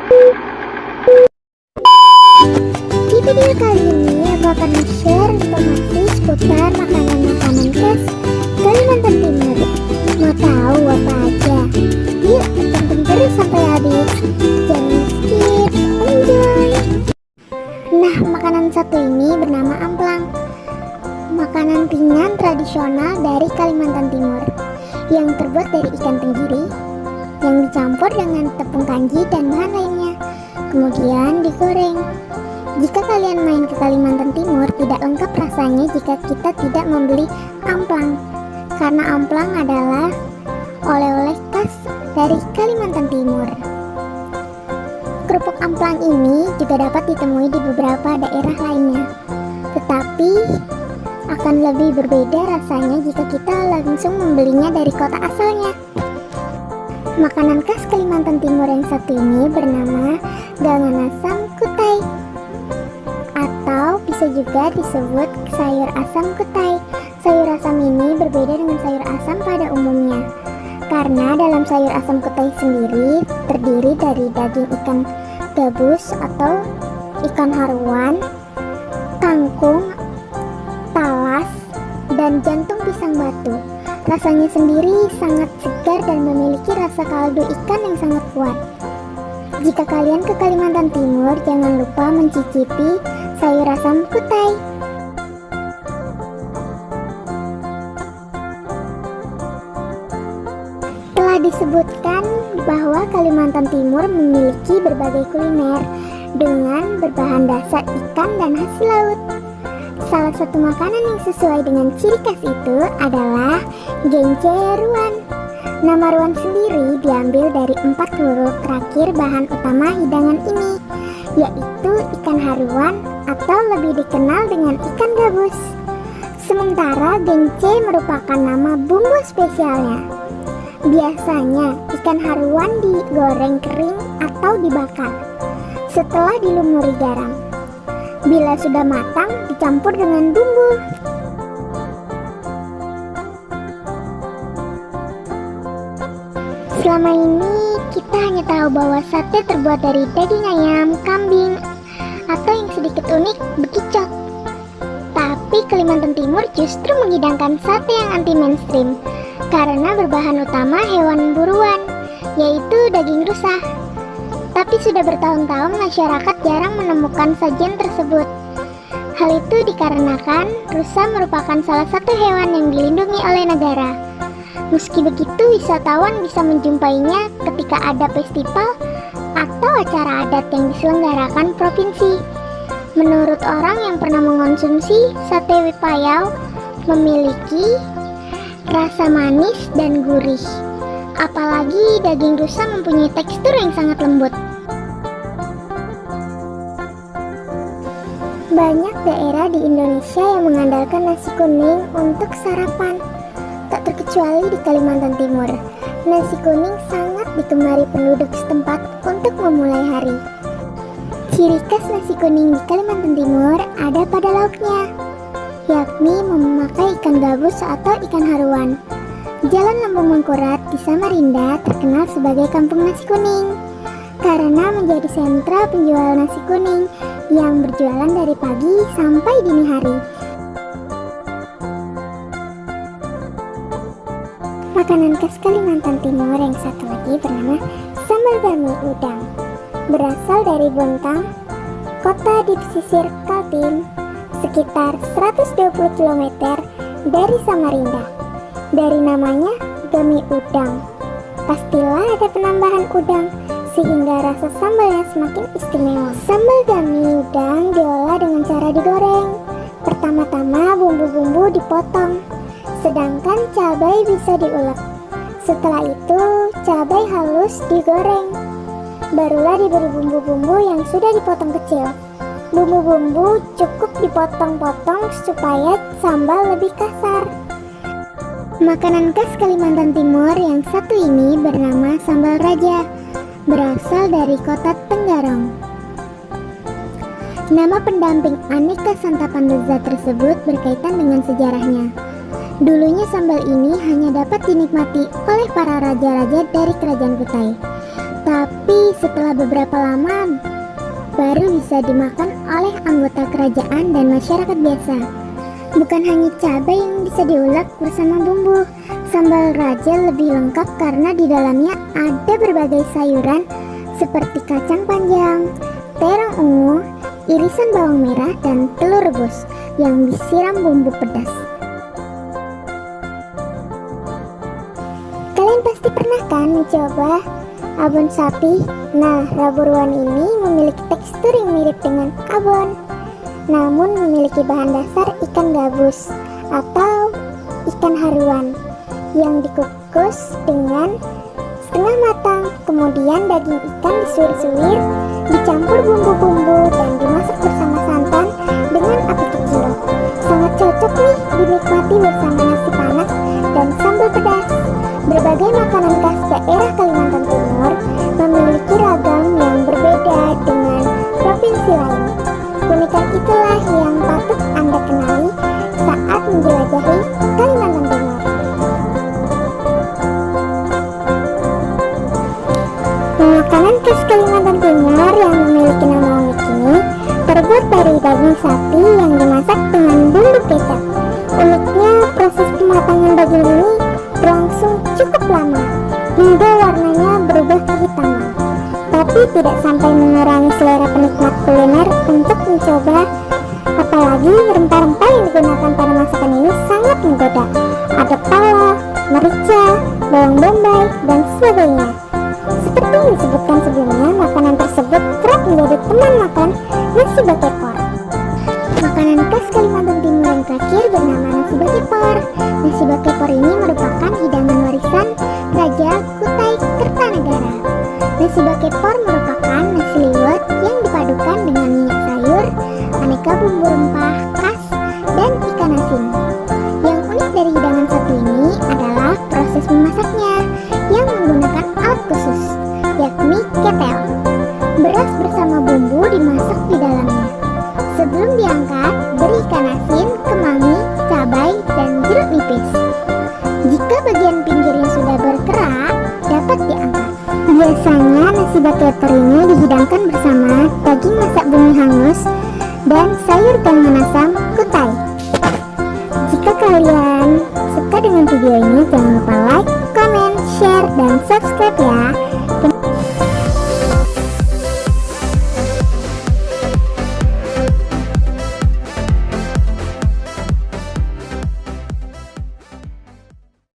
Di video kali ini aku akan share informasi seputar makanan-makanan khas Kalimantan Timur. Mau tahu apa aja? Yuk tonton terus sampai habis. Jangan skip, enjoy. Nah, makanan satu ini bernama amplang. Makanan ringan tradisional dari Kalimantan Timur yang terbuat dari ikan tenggiri yang dicampur dengan tepung kanji dan bahan lainnya, kemudian digoreng. Jika kalian main ke Kalimantan Timur, tidak lengkap rasanya jika kita tidak membeli amplang, karena amplang adalah oleh-oleh khas dari Kalimantan Timur. Kerupuk amplang ini juga dapat ditemui di beberapa daerah lainnya, tetapi akan lebih berbeda rasanya jika kita langsung membelinya dari kota asalnya. Makanan khas Kalimantan Timur yang satu ini bernama gangan asam kutai, atau bisa juga disebut sayur asam kutai. Sayur asam ini berbeda dengan sayur asam pada umumnya, karena dalam sayur asam kutai sendiri terdiri dari daging ikan gabus atau ikan haruan, kangkung, talas, dan jantung pisang batu. Rasanya sendiri sangat segar dan memiliki rasa kaldu ikan yang sangat kuat. Jika kalian ke Kalimantan Timur, jangan lupa mencicipi sayur asam kutai. Telah disebutkan bahwa Kalimantan Timur memiliki berbagai kuliner dengan berbahan dasar ikan dan hasil laut. Salah satu makanan yang sesuai dengan ciri khas itu adalah genje ruan. Nama ruan sendiri diambil dari 4 huruf terakhir bahan utama hidangan ini, yaitu ikan haruan atau lebih dikenal dengan ikan gabus. Sementara genje merupakan nama bumbu spesialnya. Biasanya ikan haruan digoreng kering atau dibakar setelah dilumuri garam. Bila sudah matang, dicampur dengan bumbu. Selama ini kita hanya tahu bahwa sate terbuat dari daging ayam, kambing, atau yang sedikit unik, bekicot. Tapi Kalimantan Timur justru menghidangkan sate yang anti mainstream karena berbahan utama hewan buruan, yaitu daging rusa. Tapi sudah bertahun-tahun masyarakat jarang menemukan sajian tersebut. Hal itu dikarenakan rusa merupakan salah satu hewan yang dilindungi oleh negara. Meski begitu, wisatawan bisa menjumpainya ketika ada festival atau acara adat yang diselenggarakan provinsi. Menurut orang yang pernah mengonsumsi, sate Wipayau memiliki rasa manis dan gurih. Apalagi daging rusa mempunyai tekstur yang sangat lembut. Banyak daerah di Indonesia yang mengandalkan nasi kuning untuk sarapan, tak terkecuali di Kalimantan Timur. Nasi kuning sangat digemari penduduk setempat untuk memulai hari. Ciri khas nasi kuning di Kalimantan Timur ada pada lauknya, yakni memakai ikan gabus atau ikan haruan. Jalan Lambung Mangkurat di Samarinda terkenal sebagai kampung nasi kuning karena menjadi sentra penjual nasi kuning yang berjualan dari pagi sampai dini hari. Makanan khas Kalimantan Timur yang satu lagi bernama sambal gami udang. Berasal dari Bontang, kota di pesisir Kaltim, sekitar 120 km dari Samarinda. Dari namanya gami udang, pastilah ada penambahan udang sehingga rasa sambalnya semakin istimewa. Sambal gami udang diolah dengan cara digoreng. Pertama-tama bumbu-bumbu dipotong, sedangkan cabai bisa diulek. Setelah itu cabai halus digoreng, barulah diberi bumbu-bumbu yang sudah dipotong kecil. Bumbu-bumbu cukup dipotong-potong supaya sambal lebih kasar. Makanan khas Kalimantan Timur yang satu ini bernama sambal raja, berasal dari kota Tenggarong. Nama pendamping aneka santapan lezat tersebut berkaitan dengan sejarahnya. Dulunya sambal ini hanya dapat dinikmati oleh para raja-raja dari kerajaan Kutai. Tapi setelah beberapa lama baru bisa dimakan oleh anggota kerajaan dan masyarakat biasa. Bukan hanya cabai yang bisa diulek bersama bumbu, sambal raja lebih lengkap karena di dalamnya ada berbagai sayuran seperti kacang panjang, terong ungu, irisan bawang merah, dan telur rebus yang disiram bumbu pedas. Kalian pasti pernah kan mencoba abon sapi? Nah, raburuan ini memiliki tekstur yang mirip dengan abon, namun memiliki bahan dasar ikan gabus atau ikan haruan yang dikukus dengan setengah matang. Kemudian daging ikan disuir-suir, dicampur bumbu-bumbu, dan dimasak bersama santan dengan api kecil. Sangat cocok nih dinikmati bersama nasi panas dan sambal pedas. Berbagai makanan khas daerah Kalimantan Timur memiliki ragam yang berbeda dengan provinsi lain. Keunikan itulah yang patut Anda kenali saat menjelajahi Kalimantan Timur. Makanan khas Kalimantan Timur yang memiliki nama unik ini terbuat dari daging sapi yang dimasak dengan bumbu kecap. Uniknya, proses pematangan daging ini berlangsung cukup lama hingga warnanya berubah kehitaman, tapi tidak sampai mengurangi selera penikmat kuliner untuk mencoba. Apalagi rempah-rempah yang digunakan pada masakan ini sangat menggoda. Ada pala, merica, bawang bombay, dan sebagainya. Seperti yang disebutkan sebelumnya, makanan tersebut kerap menjadi teman makan nasi bakepor. Makanan khas Kalimantan Timur yang terakhir bernama nasi bakepor. Nasi bakepor ini merupakan hidangan warisan Raja Kutai Kertanegara. Nasi bakepor merupakan nasi liwet yang dipadukan dengan minyak sayur, aneka bumbu rempah khas, dan ikan asin. Yang unik dari hidangan satu ini adalah proses memasaknya yang menggunakan alat khusus, yakni ketel. Beras bersama bumbu dimasak di dalamnya. Sebelum diangkat, beri ikan asin, kemangi, cabai, dan jeruk nipis. Jika bagian pinggirnya sudah berkerak, dapat diangkat. Biasanya nasi bakepor ini dihidangkan bersama daging masak bumi hangus dan sayur gangan